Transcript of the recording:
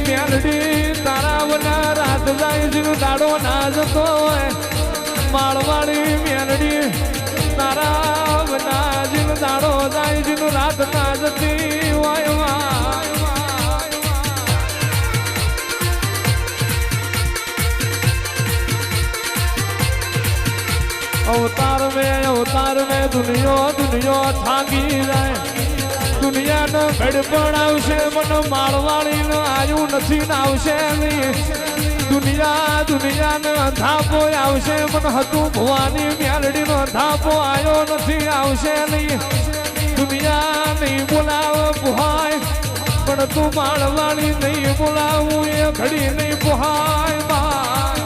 મેલડી તારા વના રાત જાય જીનો દાડો ના જતો હોય માળવાડી મેલડી તારા વના જીનો દાડો જાય જીનો રાત ના જતી હોય અવતાર में દુનિયો થાકી જાય દુનિયાનો ઘડપણ આવશે મને માળવાળી નો આવ્યું નથી ને આવશે નહીં દુનિયાનો ધાપો આવશે મને હતું ભવાની મેલડી નો ધાપો આવ્યો નથી આવશે નહીં દુનિયા નહીં બોલાવ પુહાય પણ તું માળવાળી નહીં બોલાવું એ ઘડી નહીં પુહાય